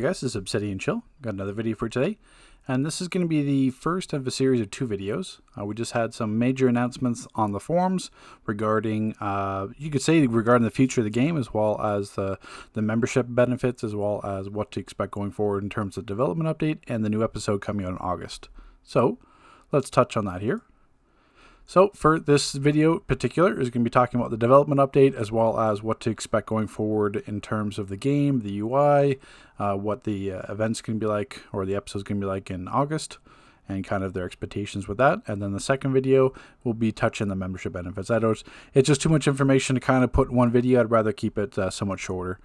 guys, this is Obsidian Chill. Got another video for today, and this is going to be the first of a series of 2 videos. We just had some major announcements on the forums regarding, you could say regarding the future of the game, as well as the membership benefits, as well as what to expect going forward in terms of development update and the new episode coming out in August. So let's touch on that here. So for this video in particular is going to be talking about the development update as well as what to expect going forward in terms of the game, the UI, what the events can be like, or the episodes can be like in August, and kind of their expectations with that. And then the second video will be touching the membership benefits. I know it's just too much information to kind of put in one video. I'd rather keep it somewhat shorter.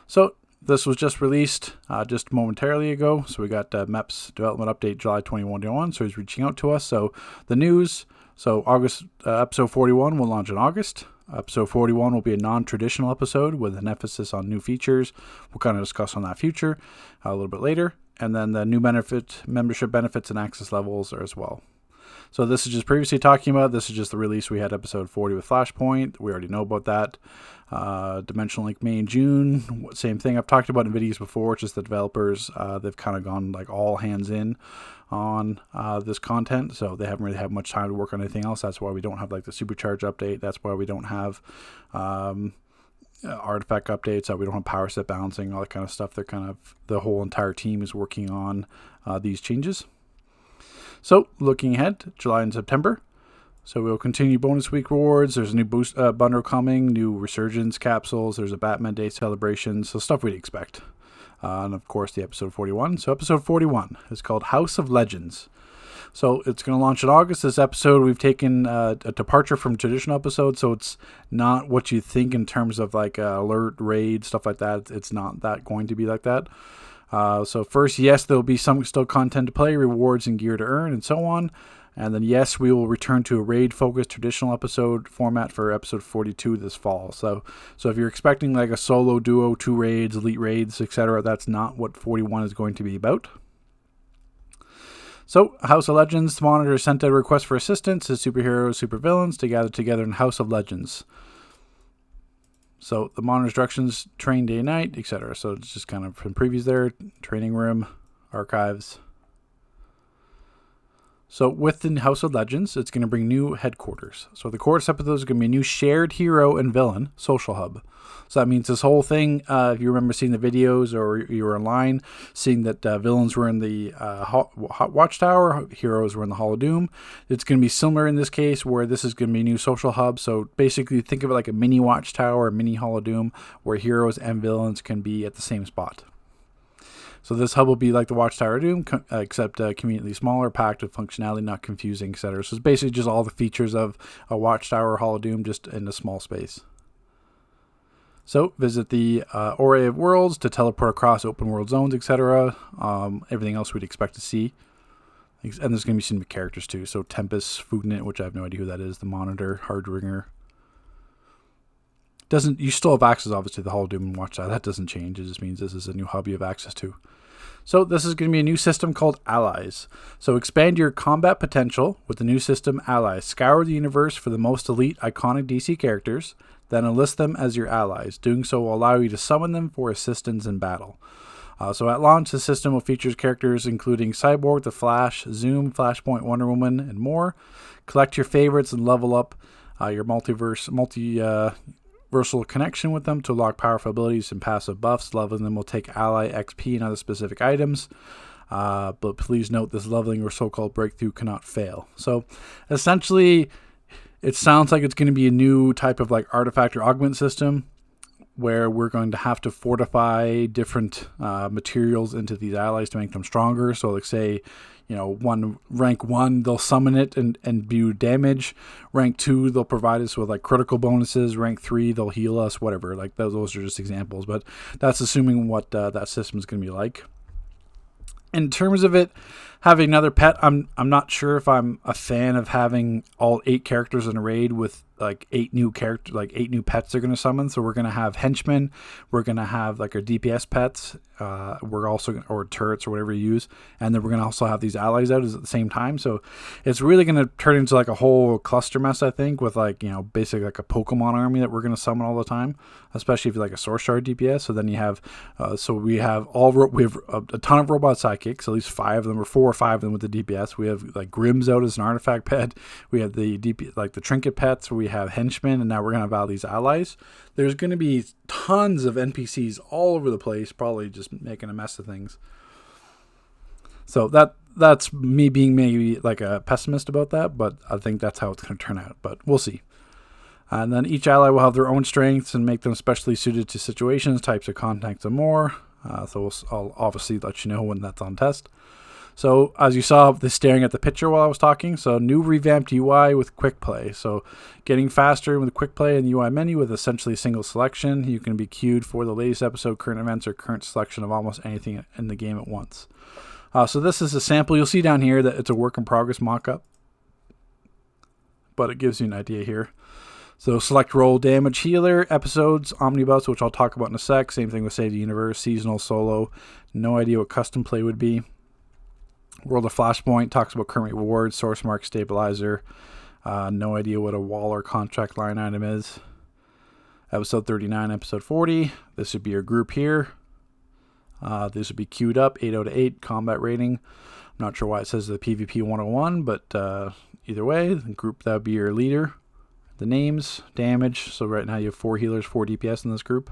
So this was just released just momentarily ago. So we got MEP's development update July 2021. So he's reaching out to us. So the news. So August episode 41 will launch in August. Episode 41 will be a non-traditional episode with an emphasis on new features. We'll kind of discuss on that future a little bit later. And then the new membership benefits and access levels are as well. So this is just previously talking about. This is just the release. We had episode 40 with Flashpoint. We already know about that. Dimensional Link May and June. Same thing I've talked about in videos before. It's just the developers, they've kind of gone like all hands in on this content. So they haven't really had much time to work on anything else. That's why we don't have like the Supercharge update. That's why we don't have artifact updates. We don't have power set balancing, all that kind of stuff. They're kind of, the whole entire team is working on these changes. So looking ahead, July and September. So we'll continue bonus week rewards. There's a new boost bundle coming, new resurgence capsules. There's a Batman Day celebration. So stuff we'd expect. And of course the episode 41. So episode 41 is called House of Legends. So it's going to launch in August. This episode, we've taken a departure from traditional episodes. So it's not what you think in terms of like alert, raid, stuff like that. It's not that going to be like that. So first, yes, there'll be some still content to play, rewards and gear to earn, and so on. And then yes, we will return to a raid-focused traditional episode format for episode 42 this fall. So if you're expecting like a solo, duo, 2 raids, elite raids, etc., that's not what 41 is going to be about. So House of Legends, the monitor sent out a request for assistance to superheroes, supervillains to gather together in House of Legends. So the monitor instructions, train day and night, etc. So it's just kind of from previews there, training room, archives. So within House of Legends, it's going to bring new headquarters. So the core episode is going to be a new shared hero and villain social hub. So that means this whole thing, if you remember seeing the videos or you were online, seeing that villains were in the Watchtower, heroes were in the Hall of Doom. It's going to be similar in this case, where this is going to be a new social hub. So basically think of it like a mini Watchtower, a mini Hall of Doom, where heroes and villains can be at the same spot. So this hub will be like the Watchtower Doom, except conveniently smaller, packed with functionality, not confusing, etc. So it's basically just all the features of a Watchtower or Hall of Doom, just in a small space. So visit the array of worlds to teleport across open world zones, etc. Everything else we'd expect to see. And there's going to be some new characters too. So Tempest, Fugnet, which I have no idea who that is, the Monitor, Hardringer. You still have access, obviously, to the Hall of Doom and Watchtower. That doesn't change. It just means this is a new hub you have access to. So this is going to be a new system called Allies. So expand your combat potential with the new system Allies. Scour the universe for the most elite, iconic DC characters, then enlist them as your allies. Doing so will allow you to summon them for assistance in battle. So at launch, the system will feature characters including Cyborg, The Flash, Zoom, Flashpoint, Wonder Woman, and more. Collect your favorites and level up your multiversal connection with them to unlock powerful abilities and passive buffs. Leveling them will take ally XP and other specific items. But please note this leveling or so-called breakthrough cannot fail. So essentially, it sounds like it's going to be a new type of like artifact or augment system where we're going to have to fortify different materials into these allies to make them stronger. So like say, rank 1, they'll summon it and do damage. Rank 2, they'll provide us with like critical bonuses. Rank 3, they'll heal us, whatever. Like those are just examples, but that's assuming what that system is going to be like. In terms of it, Having another pet, I'm not sure if I'm a fan of having all 8 characters in a raid with like 8 new pets they're going to summon. So we're going to have henchmen, we're going to have like our DPS pets, we're also or turrets or whatever you use, and then we're going to also have these allies out at the same time. So it's really going to turn into like a whole cluster mess, I think, with like, you know, basically like a Pokemon army that we're going to summon all the time, especially if you're like a Source Shard DPS. So then you have we have a ton of robot sidekicks, at least 5 of them, or 4 or 5 of them with the DPS. We have like Grimm's out as an artifact pet. We have the the trinket pets. We have henchmen, and now we're going to have all these allies. There's going to be tons of NPCs all over the place, probably just making a mess of things. So that's me being maybe like a pessimist about that, but I think that's how it's going to turn out. But we'll see. And then each ally will have their own strengths and make them specially suited to situations, types of contacts, and more. I'll obviously let you know when that's on test. So as you saw, this staring at the picture while I was talking. So new revamped UI with quick play. So getting faster with quick play in the UI menu with essentially a single selection. You can be queued for the latest episode, current events, or current selection of almost anything in the game at once. So this is a sample. You'll see down here that it's a work in progress mockup, but it gives you an idea here. So select role, damage, healer, episodes, omnibus, which I'll talk about in a sec. Same thing with Save the Universe, seasonal, solo. No idea what custom play would be. World of Flashpoint talks about current rewards, source mark, stabilizer. No idea what a wall or contract line item is. Episode 39, episode 40. This would be your group here. This would be queued up, 8 out of 8, combat rating. I'm not sure why it says the PvP 101, but either way, the group, that would be your leader. The names, damage. So right now you have 4 healers, 4 DPS in this group.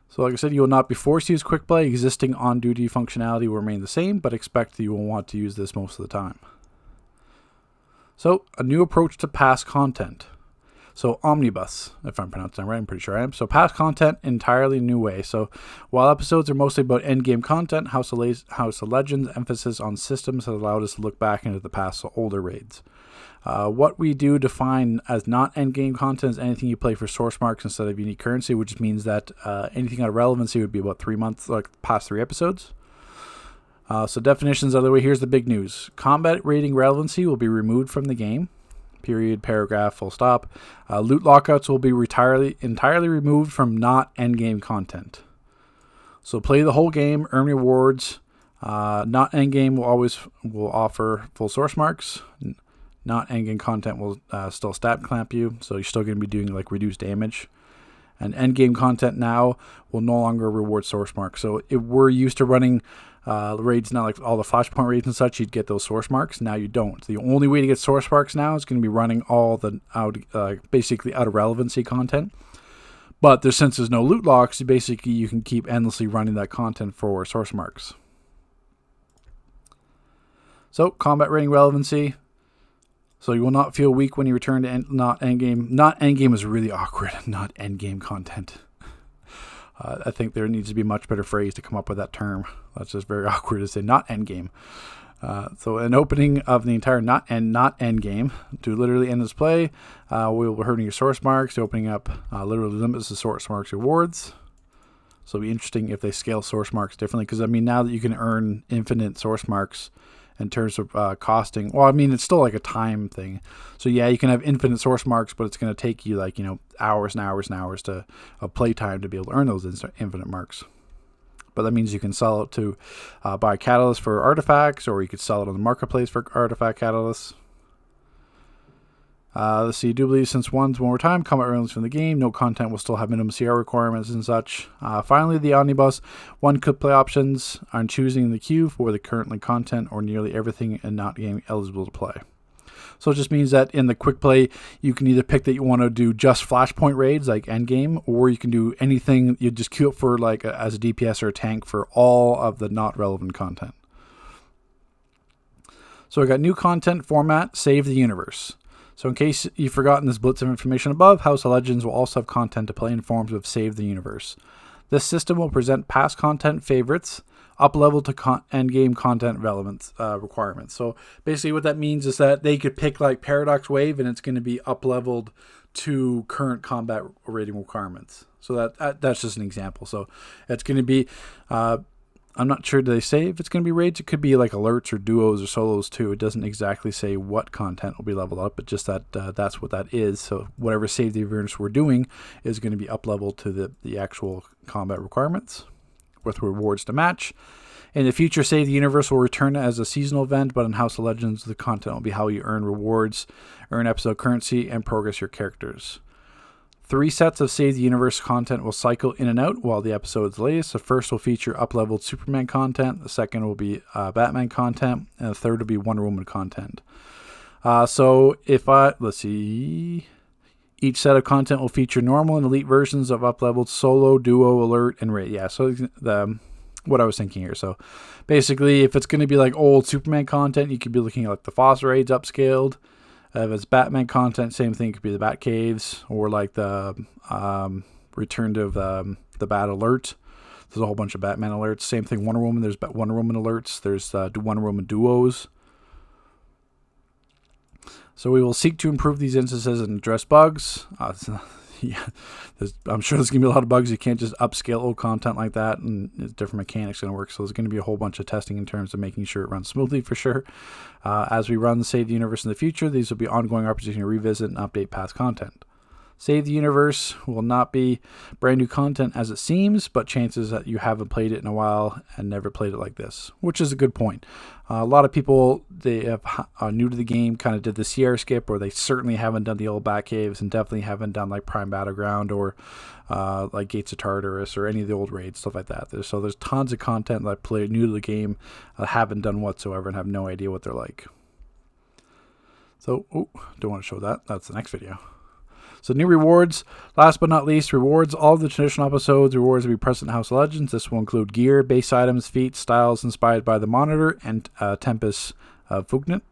So like I said, you will not be forced to use quick play. Existing on-duty functionality will remain the same, but expect that you will want to use this most of the time. So a new approach to past content. So omnibus, if I'm pronouncing that right, I'm pretty sure I am. So past content, entirely new way. So while episodes are mostly about endgame content, House of Legends' emphasis on systems has allowed us to look back into the past, so older raids. What we do define as not endgame content is anything you play for source marks instead of unique currency, which means that anything out of relevancy would be about 3 months, like past 3 episodes. So definitions out of the way. Here's the big news. Combat rating relevancy will be removed from the game. Period, paragraph, full stop. Loot lockouts will be entirely removed from not endgame content. So play the whole game, earn rewards. Not endgame will offer full source marks. Not endgame content will still stat clamp you, so you're still going to be doing like reduced damage. And endgame content now will no longer reward source marks. So if we're used to running raids now, like all the Flashpoint raids and such, you'd get those source marks. Now you don't. The only way to get source marks now is going to be running all the basically out of relevancy content. But since there's no loot locks, basically you can keep endlessly running that content for source marks. So combat rating relevancy. So you will not feel weak when you return to not endgame. Not endgame is really awkward. Not endgame content. I think there needs to be a much better phrase to come up with that term. That's just very awkward to say not endgame. So an opening of the entire not endgame to literally end this play. We will be hurting your source marks. Opening up literally limits the source marks rewards. So it'll be interesting if they scale source marks differently. Because I mean, now that you can earn infinite source marks in terms of costing, well, I mean, it's still like a time thing. So yeah, you can have infinite source marks, but it's going to take you like, hours and hours and hours of play time to be able to earn those infinite marks. But that means you can sell it to buy catalysts for artifacts, or you could sell it on the marketplace for artifact catalysts. Let's see, do believe since one more time, combat release from the game, no content will still have minimum CR requirements and such. Finally, the omnibus, one could play options on choosing the queue for the currently content or nearly everything and not game eligible to play. So it just means that in the quick play, you can either pick that you want to do just Flashpoint raids like endgame, or you can do anything. You just queue up for like as a DPS or a tank for all of the not relevant content. So we got new content format, Save the Universe. So in case you've forgotten this blitz of information above, House of Legends will also have content to play in forms of Save the Universe. This system will present past content favorites, up-level to endgame content relevance requirements. So basically what that means is that they could pick like Paradox Wave and it's going to be up-leveled to current combat rating requirements. So that's just an example. So it's going to be I'm not sure, do they say if it's going to be raids? It could be like alerts or duos or solos too. It doesn't exactly say what content will be leveled up, but just that that's what that is. So whatever Save the Universe we're doing is going to be up leveled to the actual combat requirements with rewards to match. In the future, Save the Universe will return as a seasonal event, but in House of Legends, the content will be how you earn rewards, earn episode currency, and progress your characters. 3 sets of Save the Universe content will cycle in and out while the episode is latest. The first will feature up-leveled Superman content, the second will be Batman content, and the third will be Wonder Woman content. So if let's see, each set of content will feature normal and elite versions of up-leveled solo, duo, alert, and raid. Yeah, so what I was thinking here. So basically, if it's going to be like old Superman content, you could be looking at like the Foss raids upscaled. If it's Batman content, same thing. It could be the Bat Caves or like the return to the Bat Alert. There's a whole bunch of Batman alerts. Same thing, Wonder Woman. There's Wonder Woman alerts. There's Wonder Woman duos. So we will seek to improve these instances and address bugs. Yeah, I'm sure there's going to be a lot of bugs. You can't just upscale old content like that, and different mechanics going to work. So there's going to be a whole bunch of testing in terms of making sure it runs smoothly for sure. As we run Save the Universe in the future, these will be ongoing opportunities to revisit and update past content. Save the Universe will not be brand new content as it seems, but chances that you haven't played it in a while and never played it like this, which is a good point. A lot of people, they are new to the game, kind of did the CR skip, or they certainly haven't done the old Bat Caves and definitely haven't done like Prime Battleground or like Gates of Tartarus or any of the old raids, stuff like that. So there's tons of content that play new to the game, haven't done whatsoever, and have no idea what they're like. So, don't want to show that. That's the next video. So new rewards, last but not least, rewards. All of the traditional episodes rewards will be present in House of Legends. This will include gear, base items, feats, styles inspired by the Monitor and Tempest Fugnet.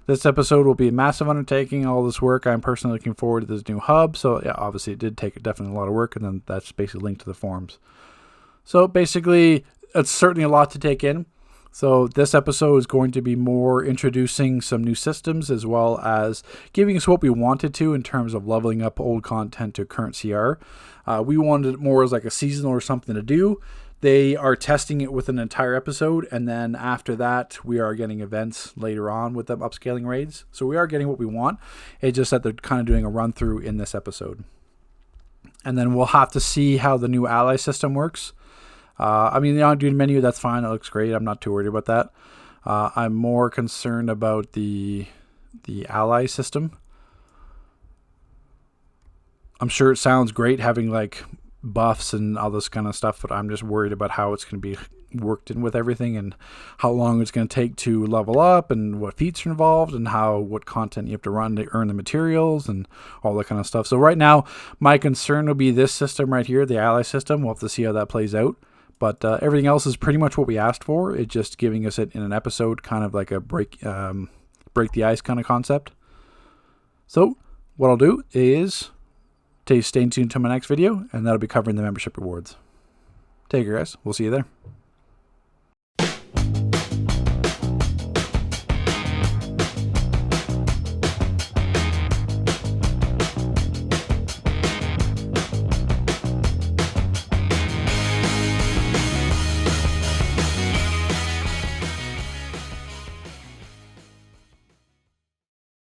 This episode will be a massive undertaking. All this work, I'm personally looking forward to this new hub. So yeah, obviously it did take definitely a lot of work, and then that's basically linked to the forums. So basically, it's certainly a lot to take in. So this episode is going to be more introducing some new systems as well as giving us what we wanted to in terms of leveling up old content to current CR. We wanted it more as like a seasonal or something to do. They are testing it with an entire episode, and then after that, we are getting events later on with them upscaling raids. So we are getting what we want. It's just that they're kind of doing a run through in this episode. And then we'll have to see how the new ally system works. I mean, the on-duty menu, that's fine. It looks great. I'm not too worried about that. I'm more concerned about the ally system. I'm sure it sounds great having like buffs and all this kind of stuff, but I'm just worried about how it's going to be worked in with everything and how long it's going to take to level up and what feats are involved and what content you have to run to earn the materials and all that kind of stuff. So right now, my concern will be this system right here, the ally system. We'll have to see how that plays out. But everything else is pretty much what we asked for. It's just giving us it in an episode, kind of like a break the ice kind of concept. So what I'll do is stay tuned to my next video, and that'll be covering the membership rewards. Take care, guys. We'll see you there.